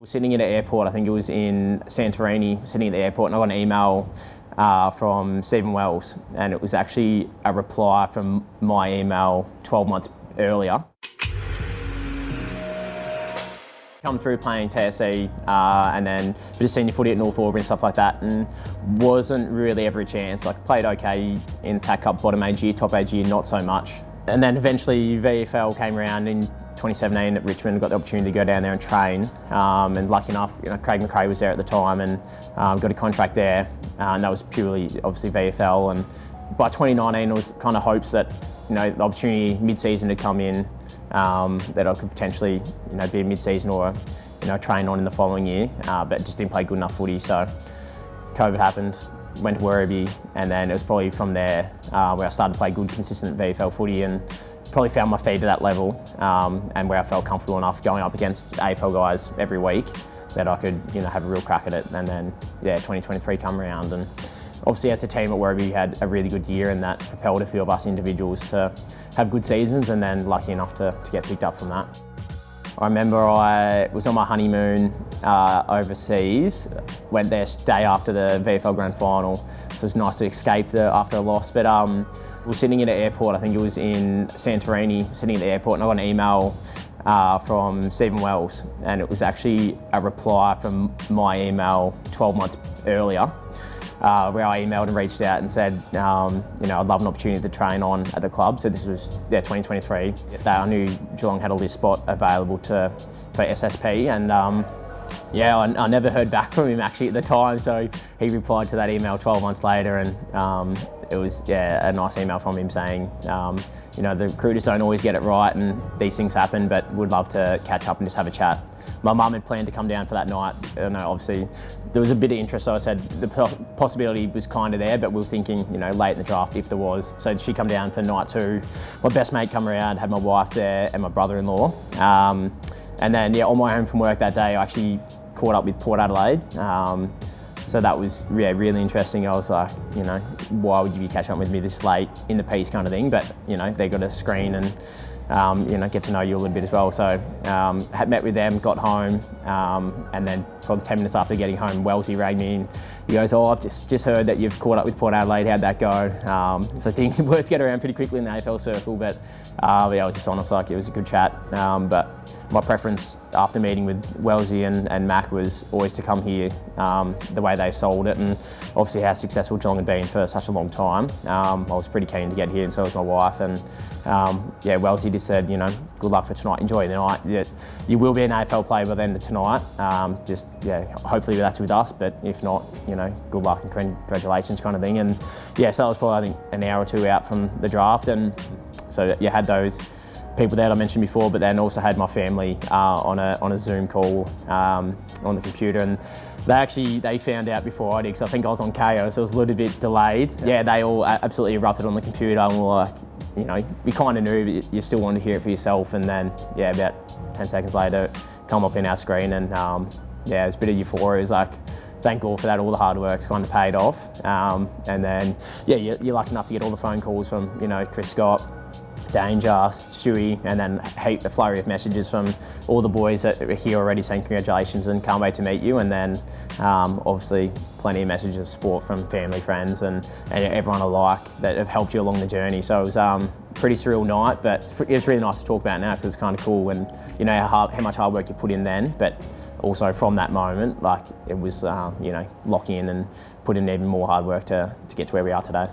We're sitting at an airport, I think it was in Santorini, sitting at the airport, and I got an email from Stephen Wells, and it was actually a reply from my email 12 months earlier. Come through playing TSC and then a bit of senior footy at North Albury and stuff like that, and wasn't really ever a chance. Like, played okay in TAC Cup bottom age year, top age year, not so much. And then eventually VFL came around in 2017 at Richmond, got the opportunity to go down there and train, and lucky enough, Craig McRae was there at the time and got a contract there, and that was purely obviously VFL. And by 2019 it was kind of hopes that the opportunity mid-season to come in, that I could potentially be a mid-season or train on in the following year, but just didn't play good enough footy. So COVID happened, went to Werribee, and then it was probably from there where I started to play good, consistent VFL footy, and probably found my feet at that level, and where I felt comfortable enough going up against AFL guys every week that I could have a real crack at it. And then 2023 come around, and obviously as a team at Werribee had a really good year, and that propelled a few of us individuals to have good seasons, and then lucky enough to get picked up from that. I remember I was on my honeymoon overseas, went there day after the VFL Grand Final, so it was nice to escape after a loss. But we were sitting at an airport, I think it was in Santorini, sitting at the airport, and I got an email from Stephen Wells, and it was actually a reply from my email 12 months earlier, where I emailed and reached out and said, I'd love an opportunity to train on at the club. So this was 2023. I knew Geelong had a list spot available for SSP, and I never heard back from him actually at the time. So he replied to that email 12 months later, and it was a nice email from him saying, the recruiters don't always get it right, and these things happen, but would love to catch up and just have a chat. My mum had planned to come down for that night. Obviously there was a bit of interest, so I said the possibility was kind of there, but we were thinking, late in the draft if there was. So she come down for night 2. My best mate come around, had my wife there and my brother-in-law. And then on my way home from work that day, I actually caught up with Port Adelaide. So that was really interesting. I was like, why would you be catching up with me this late in the piece kind of thing? But they got a screen and get to know you a little bit as well. So had met with them, got home, and then probably 10 minutes after getting home, Wellesley rang me and he goes, I've just heard that you've caught up with Port Adelaide, how'd that go? So I think words get around pretty quickly in the AFL circle, but I was just honest, like it was a good chat. But my preference after meeting with Wellesley and Mac was always to come here, the way they sold it, and obviously how successful Geelong had been for such a long time. I was pretty keen to get here, and so was my wife. And Wellesley just said, good luck for tonight, enjoy the night. You will be an AFL player by the end of tonight. Hopefully that's with us, but if not, good luck and congratulations kind of thing. And so that was probably, I think, an hour or two out from the draft, and so you had those people that I mentioned before, but then also had my family on a Zoom call on the computer, and they found out before I did, because I think I was on KO, so it was a little bit delayed. They all absolutely erupted on the computer, and were like, we kind of knew, but you still wanted to hear it for yourself. And then about 10 seconds later, come up in our screen, and it was a bit of euphoria. It was like, thank God for that, all the hard work's kind of paid off. And then you're lucky enough to get all the phone calls from Chris Scott, Danger, Stewie, and then a flurry of messages from all the boys that are here already saying congratulations and can't wait to meet you. And then obviously plenty of messages of support from family, friends, and everyone alike that have helped you along the journey. So it was a pretty surreal night, but it's really nice to talk about now, because it's kind of cool, and how much hard work you put in then, but also from that moment, like it was lock in and put in even more hard work to get to where we are today.